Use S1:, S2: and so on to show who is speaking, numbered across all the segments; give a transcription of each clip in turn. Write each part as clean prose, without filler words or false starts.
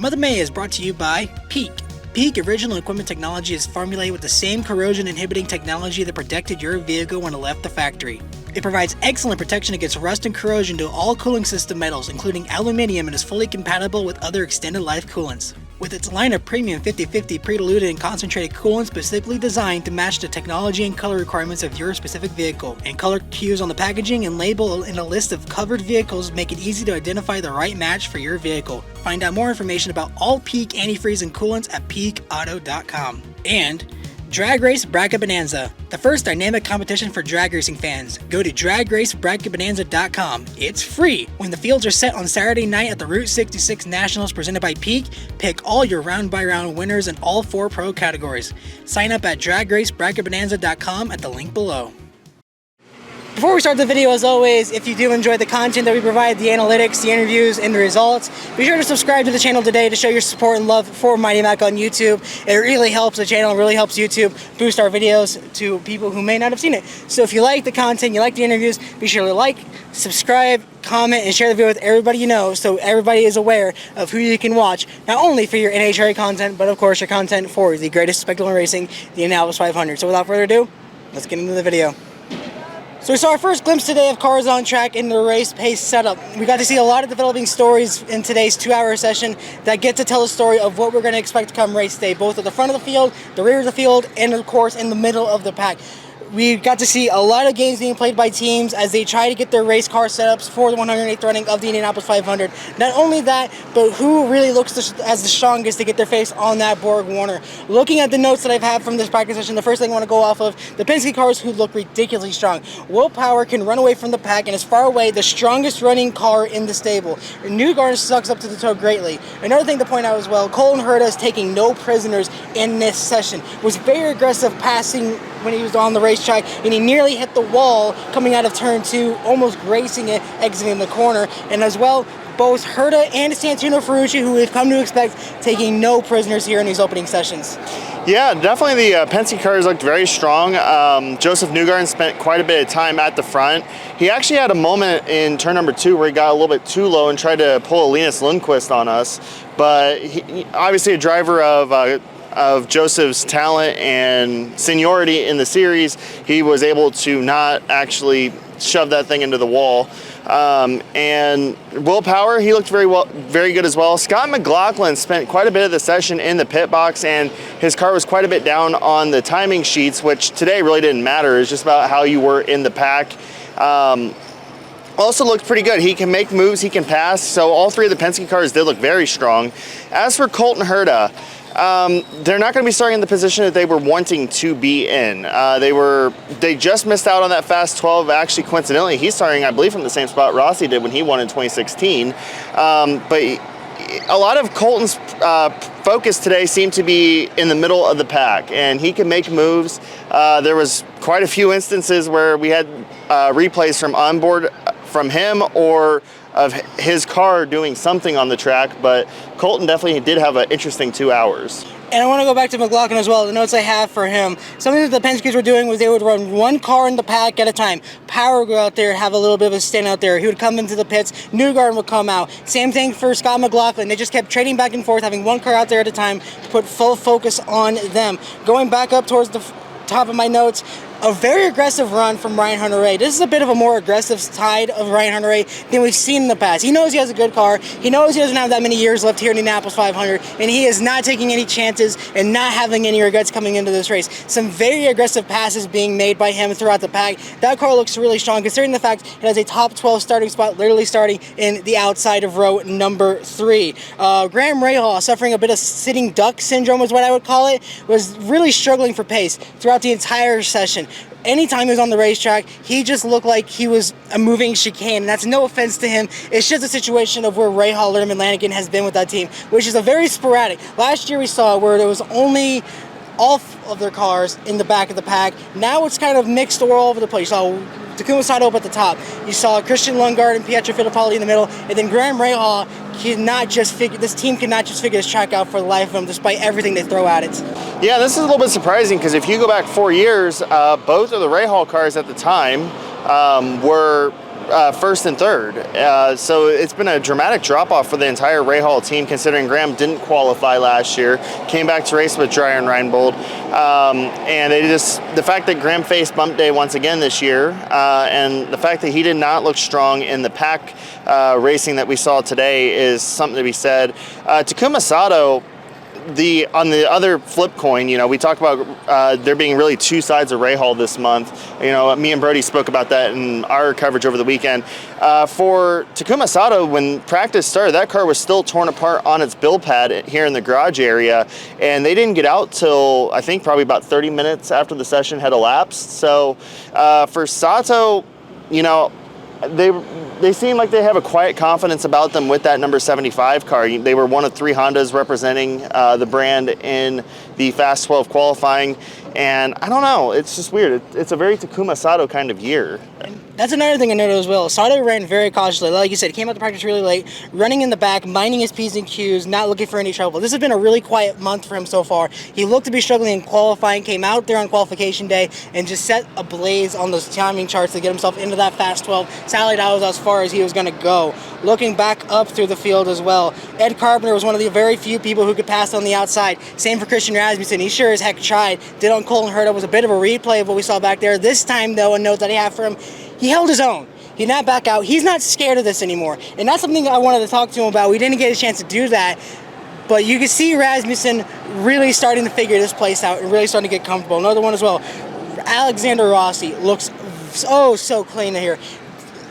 S1: Mother May is brought to you by Peak. Peak original equipment technology is formulated with the same corrosion-inhibiting technology that protected your vehicle when it left the factory. It provides excellent protection against rust and corrosion to all cooling system metals, including aluminum, and is fully compatible with other extended life coolants. With its line of premium 50/50 pre-diluted and concentrated coolant specifically designed to match the technology and color requirements of your specific vehicle, and color cues on the packaging and label in a list of covered vehicles make it easy to identify the right match for your vehicle. Find out more information about all Peak antifreeze and coolants at peakauto.com. And Drag Race Bracket Bonanza, the first dynamic competition for drag racing fans. Go to dragracebracketbonanza.com. It's free. When the fields are set on Saturday night at the Route 66 Nationals presented by Peak, pick all your round-by-round winners in all 4 pro categories. Sign up at dragracebracketbonanza.com at the link below. Before we start the video, as always, if you do enjoy the content that we provide, the analytics, the interviews, and the results, be sure to subscribe to the channel today to show your support and love for Mighty Mac on YouTube. It really helps the channel, really helps YouTube boost our videos to people who may not have seen it. So if you like the content, you like the interviews, be sure to like, subscribe, comment, and share the video with everybody you know so everybody is aware of who you can watch, not only for your NHRA content, but of course your content for the greatest spectacle in racing, the Indianapolis 500. So without further ado, let's get into the video. So we saw our first glimpse today of cars on track in the race pace setup. We got to see a lot of developing stories in today's 2-hour session that get to tell the story of what we're going to expect to come race day, both at the front of the field, the rear of the field, and of course in the middle of the pack. We got to see a lot of games being played by teams as they try to get their race car setups for the 108th running of the Indianapolis 500. Not only that, but who really looks as the strongest to get their face on that Borg Warner. Looking at the notes that I've had from this practice session, the first thing I want to go off of, the Penske cars who look ridiculously strong. Will Power can run away from the pack and is far away the strongest running car in the stable. Newgarden sucks up to the toe greatly. Another thing to point out as well, Colton Herta is taking no prisoners in this session. Was very aggressive passing when he was on the racetrack, and he nearly hit the wall coming out of turn 2, almost gracing it, exiting the corner. And as well, both Herta and Santino Ferrucci, who we've come to expect, taking no prisoners here in these opening sessions.
S2: Yeah, definitely the Penske cars looked very strong. Josef Newgarden spent quite a bit of time at the front. He actually had a moment in turn number 2 where he got a little bit too low and tried to pull a Linus Lundqvist on us. But he, obviously a driver of Josef's talent and seniority in the series, he was able to not actually shove that thing into the wall. And Will Power, he looked very good as well. Scott McLaughlin spent quite a bit of the session in the pit box, and his car was quite a bit down on the timing sheets, which today really didn't matter. It's just about how you were in the pack. Also looked pretty good. He can make moves, he can pass, so all 3 of the Penske cars did look very strong. As for Colton Herta, they're not going to be starting in the position that they were wanting to be in. They just missed out on that fast 12. Actually, coincidentally, he's starting, I believe, from the same spot Rossi did when he won in 2016. But a lot of Colton's focus today seemed to be in the middle of the pack, and he can make moves. There was quite a few instances where we had replays from onboard from him or of his car doing something on the track, but Colton definitely did have an interesting 2 hours.
S1: And I want to go back to McLaughlin as well, the notes I have for him. Something that the Penske's were doing was they would run one car in the pack at a time. Power would go out there, have a little bit of a stint out there. He would come into the pits, Newgarden would come out. Same thing for Scott McLaughlin. They just kept trading back and forth, having one car out there at a time to put full focus on them. Going back up towards the top of my notes, a very aggressive run from Ryan Hunter-Reay. This is a bit of a more aggressive side of Ryan Hunter-Reay than we've seen in the past. He knows he has a good car. He knows he doesn't have that many years left here in the Indianapolis 500, and he is not taking any chances and not having any regrets coming into this race. Some very aggressive passes being made by him throughout the pack. That car looks really strong, considering the fact it has a top 12 starting spot, literally starting in the outside of row number 3. Graham Rahal, suffering a bit of sitting duck syndrome is what I would call it, was really struggling for pace throughout the entire session. Anytime he was on the racetrack, he just looked like he was a moving chicane, and that's no offense to him. It's just a situation of where Rahal, Letterman, Lanigan has been with that team, which is a very sporadic. Last year we saw where there was only all of their cars in the back of the pack. Now it's kind of mixed all over the place. You saw Takuma Sato up at the top. You saw Christian Lundgaard and Pietro Fittipaldi in the middle, and then Graham Rahal this team cannot just figure this track out for the life of them, despite everything they throw at it.
S2: Yeah, this is a little bit surprising because if you go back 4 years, both of the Rahal cars at the time were first and third. So it's been a dramatic drop-off for the entire Rahal team, considering Graham didn't qualify last year, came back to race with Dreyer and Reinbold. And the fact that Graham faced bump day once again this year, and the fact that he did not look strong in the pack racing that we saw today is something to be said. Takuma Sato, on the other flip coin, we talked about there being really two sides of Rahal this month. Me and Brody spoke about that in our coverage over the weekend. For Takuma Sato, when practice started, that car was still torn apart on its build pad here in the garage area, and they didn't get out till I think probably about 30 minutes after the session had elapsed. So for Sato, they seem like they have a quiet confidence about them with that number 75 car. They were one of 3 Hondas representing the brand in the Fast 12 qualifying, and I don't know, it's just weird. It's a very Takuma Sato kind of year.
S1: That's another thing I noted as well. Sato ran very cautiously. Like you said, he came out to practice really late, running in the back, minding his P's and Q's, not looking for any trouble. This has been a really quiet month for him so far. He looked to be struggling in qualifying, came out there on qualification day, and just set a blaze on those timing charts to get himself into that Fast 12. Sadly, that was as far as he was going to go. Looking back up through the field as well, Ed Carpenter was one of the very few people who could pass on the outside. Same for Christian Rasmussen. He sure as heck tried. Did on Colton Herta. Was a bit of a replay of what we saw back there. This time, though, a note that I have for him, he held his own. He did not back out. He's not scared of this anymore. And that's something I wanted to talk to him about. We didn't get a chance to do that. But you can see Rasmussen really starting to figure this place out and really starting to get comfortable. Another one as well. Alexander Rossi looks so clean here.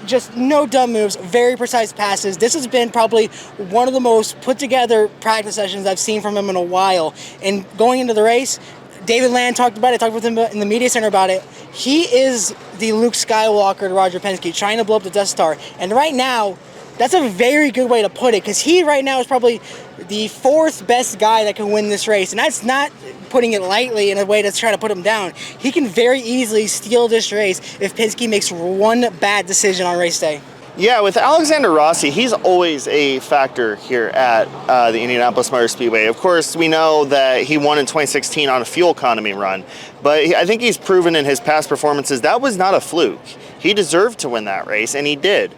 S1: Just no dumb moves, very precise passes. This has been probably one of the most put together practice sessions I've seen from him in a while. And going into the race, David Land talked about it, talked with him in the media center about it. He is the Luke Skywalker to Roger Penske, trying to blow up the Death Star. And right now, that's a very good way to put it, because he right now is probably the 4th best guy that can win this race. And that's not putting it lightly in a way that's trying to put him down. He can very easily steal this race if Penske makes one bad decision on race day.
S2: Yeah, with Alexander Rossi, he's always a factor here at the Indianapolis Motor Speedway. Of course, we know that he won in 2016 on a fuel economy run, but I think he's proven in his past performances that was not a fluke. He deserved to win that race, and he did.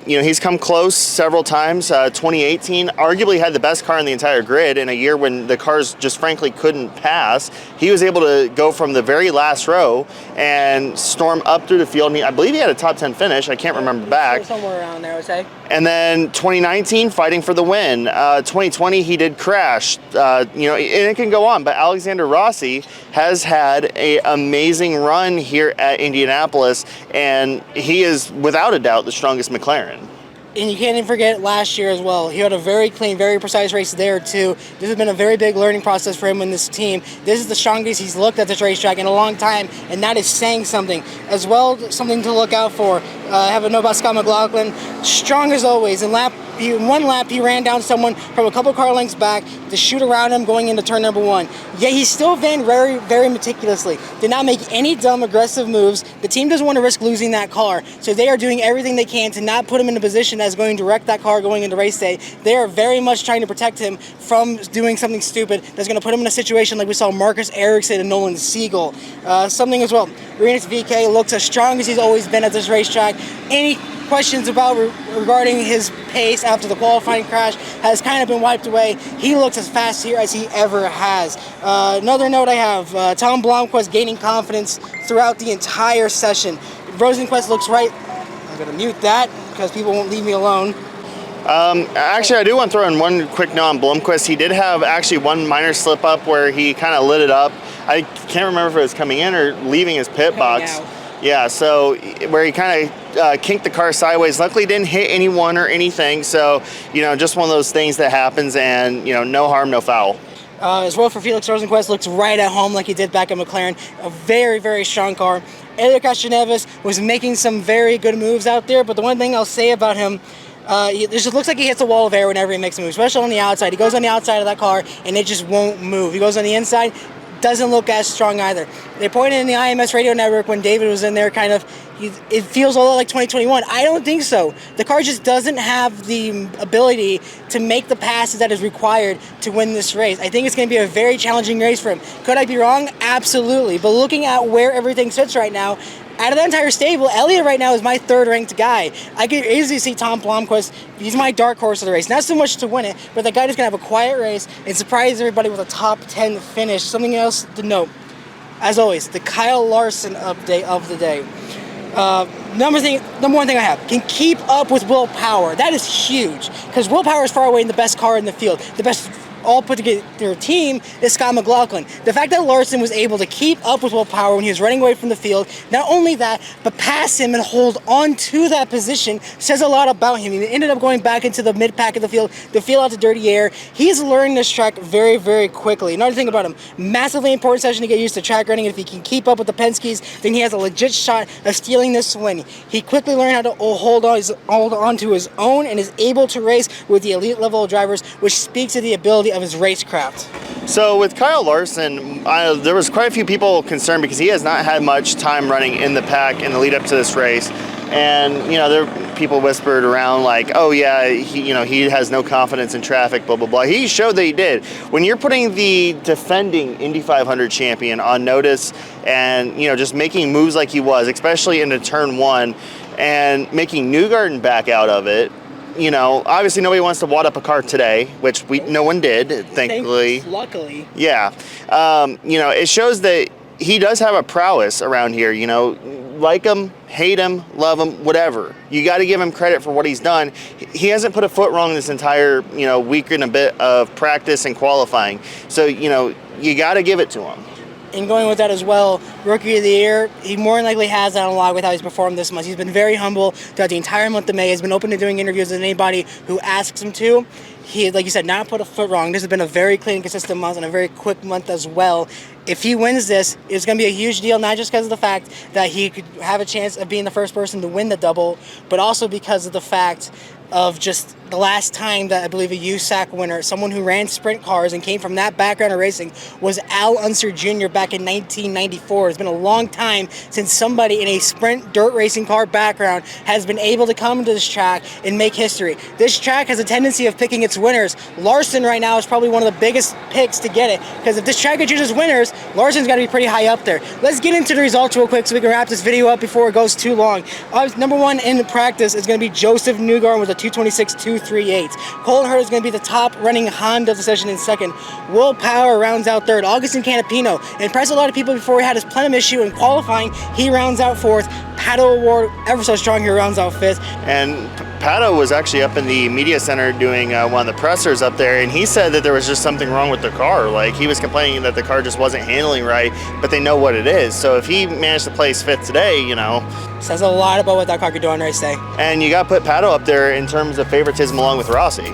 S2: He's come close several times. 2018 arguably had the best car in the entire grid in a year when the cars just frankly couldn't pass. He was able to go from the very last row and storm up through the field. I believe he had a top 10 finish. I can't remember back.
S1: Somewhere around there, I would say.
S2: And then 2019, fighting for the win. 2020, he did crash. And it can go on. But Alexander Rossi has had an amazing run here at Indianapolis, and he is, without a doubt, the strongest McLaren.
S1: And you can't even forget last year as well. He had a very clean, very precise race there too. This has been a very big learning process for him in this team. This is the strongest he's looked at this racetrack in a long time, and that is saying something. As well, something to look out for. I have a note about Scott McLaughlin. Strong as always. In one lap, he ran down someone from a couple car lengths back to shoot around him going into turn number 1. Yet he still ran very, very meticulously. Did not make any dumb, aggressive moves. The team doesn't want to risk losing that car, so they are doing everything they can to not put him in a position that's going to wreck that car going into race day. They are very much trying to protect him from doing something stupid that's going to put him in a situation like we saw Marcus Ericsson and Nolan Siegel. Something as well. Renus VK looks as strong as he's always been at this racetrack. Any questions regarding his pace after the qualifying crash has kind of been wiped away. He looks as fast here as he ever has. Another note I have, Tom Blomqvist gaining confidence throughout the entire session. Rosenqvist looks right. I'm going to mute that because people won't leave me alone.
S2: Actually, I do want to throw in one quick note on Blomqvist. He did have actually one minor slip up where he kind of lit it up. I can't remember if it was coming in or leaving his pit box. Yeah, so where he kind of kinked the car sideways. Luckily, didn't hit anyone or anything. So, just one of those things that happens, and, no harm, no foul.
S1: As well for Felix Rosenqvist, looks right at home like he did back at McLaren. A very, very strong car. Elio Castroneves was making some very good moves out there, but the one thing I'll say about him, it just looks like he hits a wall of air whenever he makes a move, especially on the outside. He goes on the outside of that car, and it just won't move. He goes on the inside, doesn't look as strong either. They pointed in the IMS radio network when David was in there, it feels a lot like 2021. I don't think so. The car just doesn't have the ability to make the passes that is required to win this race. I think it's going to be a very challenging race for him. Could I be wrong? Absolutely. But looking at where everything sits right now, Out of the entire stable, Elliott right now is my third-ranked guy. I could easily see Tom Blomqvist. He's my dark horse of the race. Not so much to win it, but the guy that's going to have a quiet race and surprise everybody with a top 10 finish. Something else to note, as always, the Kyle Larson update of the day. Number one thing I have, can keep up with Will Power. That is huge, because Will Power is far away in the best car in the field. The best all put together team is Scott McLaughlin. The fact that Larson was able to keep up with Will Power when he was running away from the field, not only that, but pass him and hold on to that position says a lot about him. He ended up going back into the mid-pack of the field to feel out the dirty air. He's learning this track very, very quickly. Another thing about him, massively important session to get used to track running. If he can keep up with the Penskes, then he has a legit shot of stealing this win. He quickly learned how to hold on to his own and is able to race with the elite level of drivers, which speaks to the ability of his racecraft.
S2: So with Kyle Larson, there was quite a few people concerned because he has not had much time running in the pack in the lead up to this race. And, there people whispered around like, oh yeah, he has no confidence in traffic, blah, blah, blah. He showed that he did. When you're putting the defending Indy 500 champion on notice and, just making moves like he was, especially into turn one, and making Newgarden back out of it, obviously nobody wants to wad up a car today, which no one did, thankfully.
S1: Luckily.
S2: Yeah. It shows that he does have a prowess around here, like him, hate him, love him, whatever. You got to give him credit for what he's done. He hasn't put a foot wrong this entire, week and a bit of practice and qualifying. So, you got to give it to him.
S1: And going with that as well, Rookie of the Year, he more than likely has that on lock with how he's performed this month. He's been very humble throughout the entire month of May. He's been open to doing interviews with anybody who asks him to. He, like you said, not put a foot wrong. This has been a very clean, consistent month and a very quick month as well. If he wins this, it's going to be a huge deal, not just because of the fact that he could have a chance of being the first person to win the double, but also because of the fact of just the last time that I believe a USAC winner, someone who ran sprint cars and came from that background of racing, was Al Unser Jr. back in 1994. It's been a long time since somebody in a sprint dirt racing car background has been able to come to this track and make history. This track has a tendency of picking its winners. Larson right now is probably one of the biggest picks to get it, because if this track could choose winners, Larson's got to be pretty high up there. Let's get into the results real quick so we can wrap this video up before it goes too long. Number one in the practice is going to be Josef Newgarden with a 226.238. Colton Herta is going to be the top running Honda of the session in second. Will Power rounds out third. Augustin Canapino impressed a lot of people before he had his plenum issue in qualifying. He rounds out fourth. Pato Award, ever so strong here, rounds out fifth.
S2: And Pato was actually up in the media center doing one of the pressers up there, and he said that there was just something wrong with the car. Like, he was complaining that the car just wasn't handling right, but they know what it is. So if he managed to place fifth today,
S1: says a lot about what that car could do on race day.
S2: And you got to put Pato up there in terms of favoritism along with Rossi.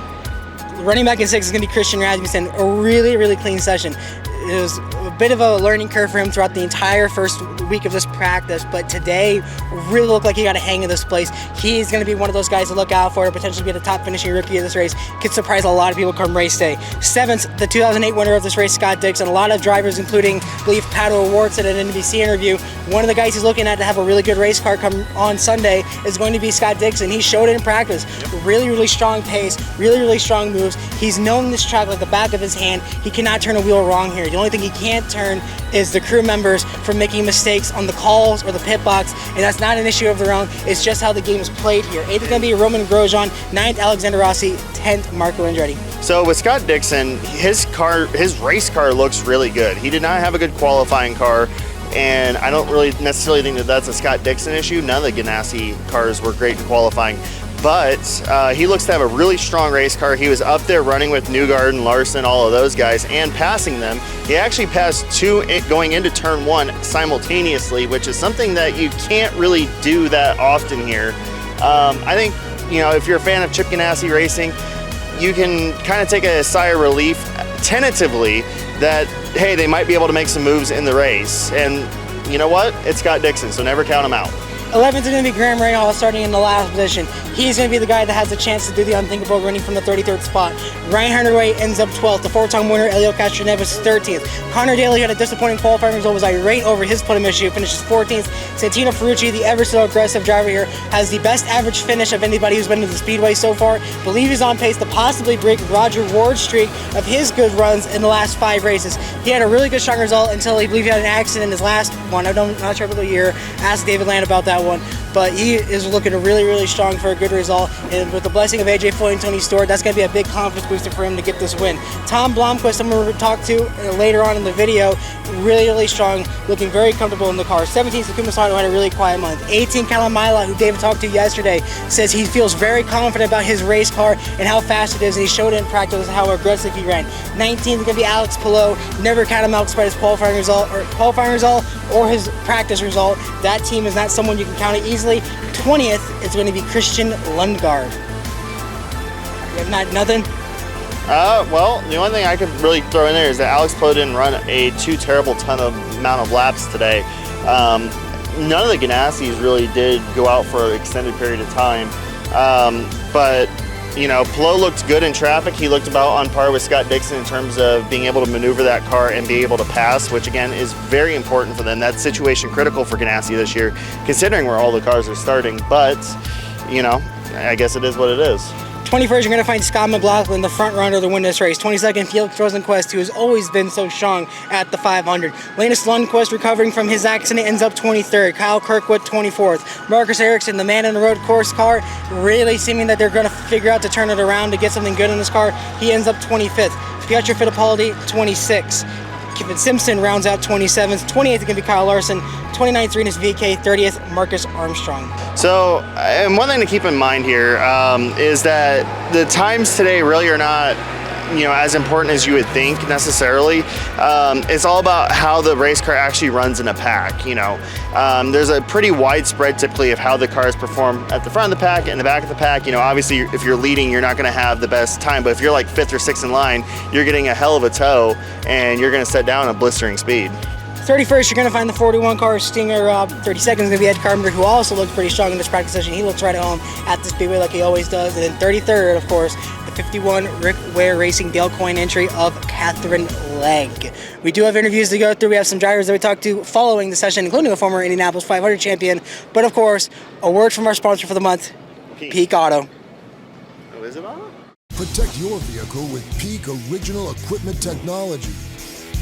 S1: Running back in sixth is going to be Christian Rasmussen. A really, really clean session. It was a bit of a learning curve for him throughout the entire first week of this practice, but today really looked like he got a hang of this place. He's going to be one of those guys to look out for, to potentially be the top finishing rookie of this race. Could surprise a lot of people come race day. Seventh, the 2008 winner of this race, Scott Dixon. A lot of drivers, including, I believe, Pato Award, said in an NBC interview, one of the guys he's looking at to have a really good race car come on Sunday is going to be Scott Dixon. He showed it in practice. Really, really strong pace, really, really strong moves. He's known this track like the back of his hand. He cannot turn a wheel wrong here. The only thing he can't turn is the crew members from making mistakes on the calls or the pit box, and that's not an issue of their own. It's just how the game is played here. 8th is going to be Roman Grosjean, 9th Alexander Rossi, 10th Marco Andretti.
S2: So with Scott Dixon, his race car looks really good. He did not have a good qualifying car, and I don't really necessarily think that that's a Scott Dixon issue. None of the Ganassi cars were great in qualifying. But he looks to have a really strong race car. He was up there running with Newgarden, Larson, all of those guys, and passing them. He actually passed two going into turn one simultaneously, which is something that you can't really do that often here. I think, if you're a fan of Chip Ganassi racing, you can kind of take a sigh of relief tentatively that, hey, they might be able to make some moves in the race. And you know what? It's Scott Dixon, so never count him out.
S1: 11th is going to be Graham Rahal starting in the last position. He's going to be the guy that has the chance to do the unthinkable, running from the 33rd spot. Ryan Hunter-Reay ends up 12th. The four-time winner, Elio Castroneves, 13th. Connor Daly had a disappointing qualifying result, was irate over his podium issue, finishes 14th. Santino Ferrucci, the ever so aggressive driver here, has the best average finish of anybody who's been to the Speedway so far. Believe he's on pace to possibly break Roger Ward's streak of his good runs in the last 5 races. He had a really good strong result until he believed he had an accident in his last one. I'm not sure about the year. Ask David Land about that one. But he is looking really, really strong for a good result. And with the blessing of AJ Foyt and Tony Stewart, that's going to be a big confidence booster for him to get this win. Tom Blomqvist, someone we're going to talk to later on in the video, really, really strong, looking very comfortable in the car. 17, Takuma Sato had a really quiet month. 18, Callum Milot, who David talked to yesterday, says he feels very confident about his race car and how fast it is, and he showed it in practice how aggressive he ran. 19 is going to be Alex Palou. Never count him out despite his qualifying result or his practice result. That team is not someone you can count it easily. 20th is going to be Christian Lundgaard. You have nothing?
S2: Well, the only thing I could really throw in there is that Alex Palou didn't run a too terrible amount of laps today. None of the Ganassi's really did go out for an extended period of time. But you know, Palou looked good in traffic. He looked about on par with Scott Dixon in terms of being able to maneuver that car and be able to pass, which again is very important for them. That's situation critical for Ganassi this year, considering where all the cars are starting. But, you know, I guess it is what it is.
S1: 21st, you're going to find Scott McLaughlin, the front runner to win this race. 22nd, Felix Rosenquist, who has always been so strong at the 500. Linus Lundqvist, recovering from his accident, ends up 23rd. Kyle Kirkwood, 24th. Marcus Ericsson, the man in the road course car, really seeming that they're going to figure out to turn it around to get something good in this car. He ends up 25th. Pietro Fittipaldi, 26th. Kevin Simpson rounds out 27th. 28th is going to be Kyle Larson. 29th, Rinus VK. 30th, Marcus Armstrong.
S2: So, and one thing to keep in mind here is that the times today really are not, you know, as important as you would think necessarily. It's all about how the race car actually runs in a pack. You know, there's a pretty wide spread typically of how the cars perform at the front of the pack and the back of the pack. You know, obviously if you're leading, you're not going to have the best time, but if you're like 5th or 6th in line, you're getting a hell of a tow and you're going to set down a blistering speed.
S1: 31st, you're going to find the 41 car Stinger. 32nd is going to be Ed Carpenter, who also looked pretty strong in this practice session. He looks right at home at the speedway like he always does. And then 33rd, of course, the 51 Rick Ware Racing Dale Coyne entry of Catherine Legg. We do have interviews to go through. We have some drivers that we talked to following the session, including a former Indianapolis 500 champion. But of course, a word from our sponsor for the month, Peak Auto.
S2: Oh, is it on?
S3: Protect your vehicle with Peak Original Equipment Technology.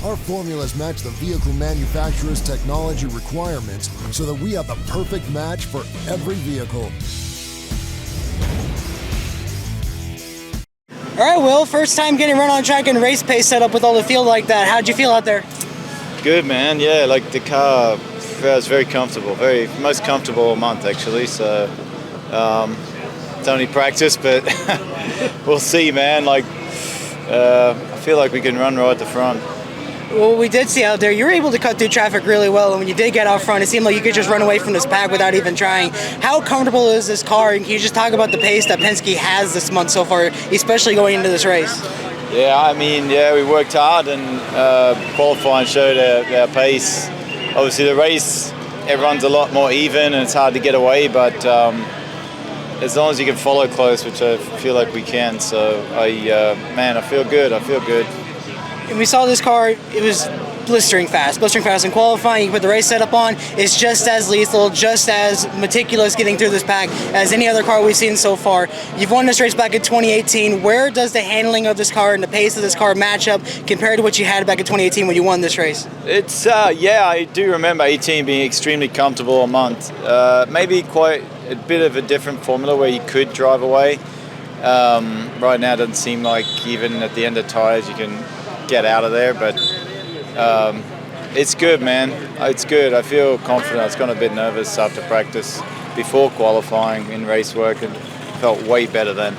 S3: Our formulas match the vehicle manufacturer's technology requirements so that we have the perfect match for every vehicle.
S1: All right, Will, first time getting run on track and race pace set up with all the field like that. How'd you feel out there?
S4: Good, man. Yeah, like the car feels very comfortable, most comfortable all month actually. So it's only practice, but we'll see, man. Like I feel like we can run right at the front.
S1: Well, we did see out there, you were able to cut through traffic really well, and when you did get out front, it seemed like you could just run away from this pack without even trying. How comfortable is this car, and can you just talk about the pace that Penske has this month so far, especially going into this race?
S4: Yeah, I mean, we worked hard, and qualifying showed our pace. Obviously, the race, everyone's a lot more even, and it's hard to get away, but as long as you can follow close, which I feel like we can, so I feel good.
S1: And we saw this car, it was blistering fast in qualifying. You put the race setup on, it's just as lethal, just as meticulous getting through this pack as any other car we've seen so far. You've won this race back in 2018. Where does the handling of this car and the pace of this car match up compared to what you had back in 2018 when you won this race?
S4: It's, I do remember 18 being extremely comfortable a month. Maybe quite a bit of a different formula where you could drive away. Right now it doesn't seem like even at the end of tires you can get out of there, but it's good, man. It's good. I feel confident. I was kind of a bit nervous after practice before qualifying in race work and felt way better then.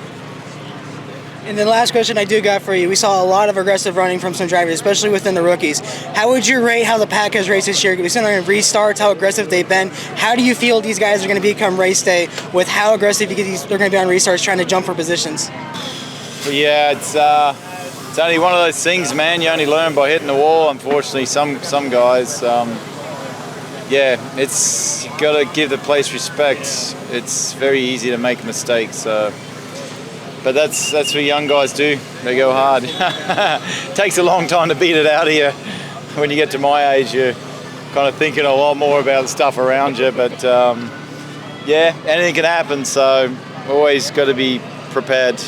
S1: And the last question I do got for you, we saw a lot of aggressive running from some drivers, especially within the rookies. How would you rate how the pack has raced this year? We've seen on restarts, how aggressive they've been. How do you feel these guys are going to become race day with how aggressive they're going to be on restarts trying to jump for positions?
S4: Yeah, it's only one of those things, man. You only learn by hitting the wall. Unfortunately, some guys, it's you got to give the place respect. It's very easy to make mistakes. But that's what young guys do. They go hard. It takes a long time to beat it out of you. When you get to my age, you're kind of thinking a lot more about the stuff around you. But anything can happen. So always got to be prepared.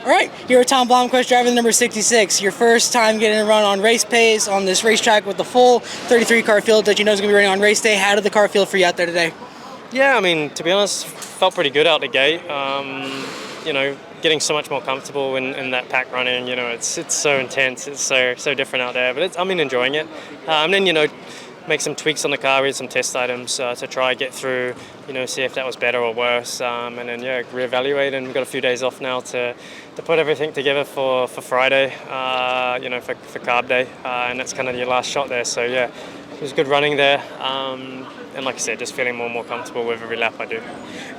S1: All right, you're Tom Blomquist, driving number 66. Your first time getting a run on race pace on this racetrack with the full 33-car field that you know is going to be running on race day. How did the car feel for you out there today?
S5: Yeah, I mean, to be honest, felt pretty good out the gate. You know, getting so much more comfortable in that pack running. You know, it's so intense. It's so different out there. But I'm enjoying it. And then, you know, make some tweaks on the car with some test items to try get through, you know, see if that was better or worse, and then reevaluate. And we've got a few days off now to put everything together for Friday, you know, for carb day, and that's kind of your last shot there. So yeah, it was good running there, and like I said, just feeling more and more comfortable with every lap I do.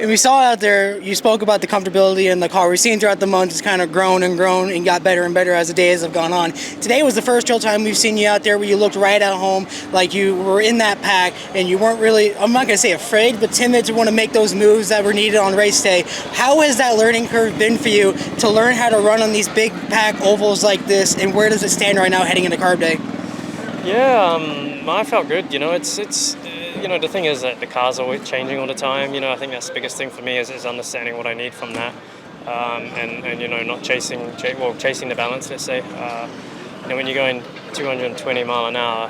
S1: And we saw out there, you spoke about the comfortability in the car. We've seen throughout the month it's kind of grown and got better and better as the days have gone on. Today was the first real time we've seen you out there where you looked right at home, like you were in that pack and you weren't really, I'm not going to say afraid, but timid to want to make those moves that were needed on race day. How has that learning curve been for you to learn how to run on these big pack ovals like this, and where does it stand right now heading into carb day?
S5: Yeah, I felt good. You know, it's you know, the thing is that the car's always changing all the time. You know, I think that's the biggest thing for me is understanding what I need from that, and you know, not chasing the balance. Let's say, you know, when you're going 220 mile an hour,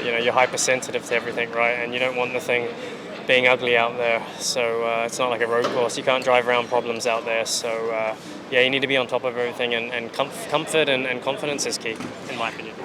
S5: you know, you're hypersensitive to everything, right? And you don't want the thing being ugly out there. So it's not like a road course. You can't drive around problems out there. So yeah, you need to be on top of everything, and comfort and confidence is key, in my opinion.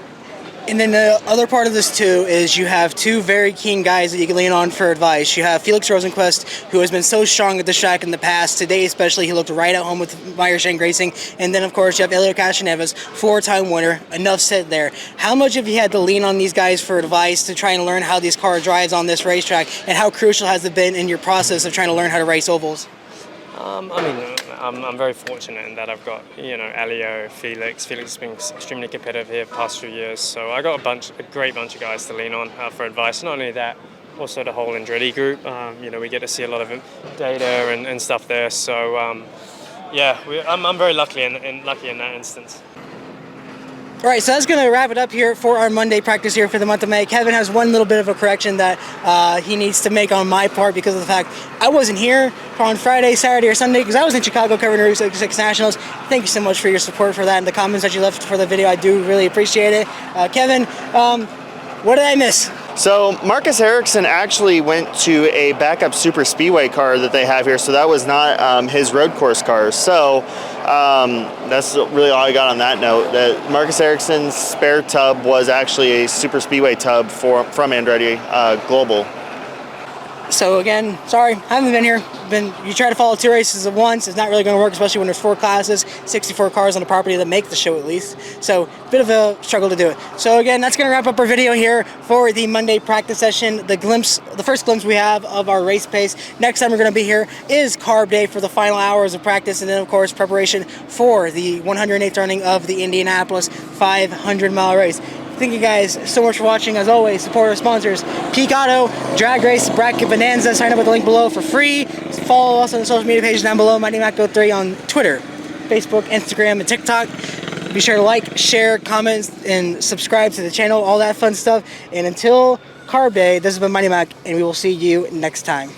S1: And then the other part of this too is you have two very keen guys that you can lean on for advice. You have Felix Rosenquist, who has been so strong at the track in the past. Today especially, he looked right at home with Meyershank Racing. And then of course you have Elio Castroneves, 4-time winner. Enough said there. How much have you had to lean on these guys for advice to try and learn how these cars drives on this racetrack, and how crucial has it been in your process of trying to learn how to race ovals?
S5: I mean, I'm very fortunate in that I've got, you know, Elio, Felix. Felix has been extremely competitive here the past few years, so I got a great bunch of guys to lean on for advice. Not only that, also the whole Andretti group. You know, we get to see a lot of data and stuff there. So yeah, I'm very lucky in that instance.
S1: All right, so that's going to wrap it up here for our Monday practice here for the month of May. Kevin has one little bit of a correction that he needs to make on my part because of the fact I wasn't here on Friday, Saturday, or Sunday because I was in Chicago covering the Route 66 Nationals. Thank you so much for your support for that and the comments that you left for the video. I do really appreciate it. Kevin, what did I miss?
S2: So Marcus Ericsson actually went to a backup super speedway car that they have here, so that was not his road course car. So that's really all I got on that note. That Marcus Ericsson's spare tub was actually a super speedway tub from Andretti Global.
S1: So again, sorry, I haven't been here. You try to follow two races at once, it's not really going to work, especially when there's 4 classes, 64 cars on the property that make the show at least. So bit of a struggle to do it. So again, that's going to wrap up our video here for the Monday practice session. The first glimpse we have of our race pace. Next time we're going to be here is carb day for the final hours of practice, and then of course preparation for the 108th running of the Indianapolis 500-mile race. Thank you guys so much for watching. As always, support our sponsors, Peak Auto, Drag Race, Bracket Bonanza. Sign up with the link below for free. Follow us on the social media pages down below. MightyMac03 on Twitter, Facebook, Instagram, and TikTok. Be sure to like, share, comment, and subscribe to the channel, all that fun stuff. And until carb day, this has been Mighty Mac, and we will see you next time.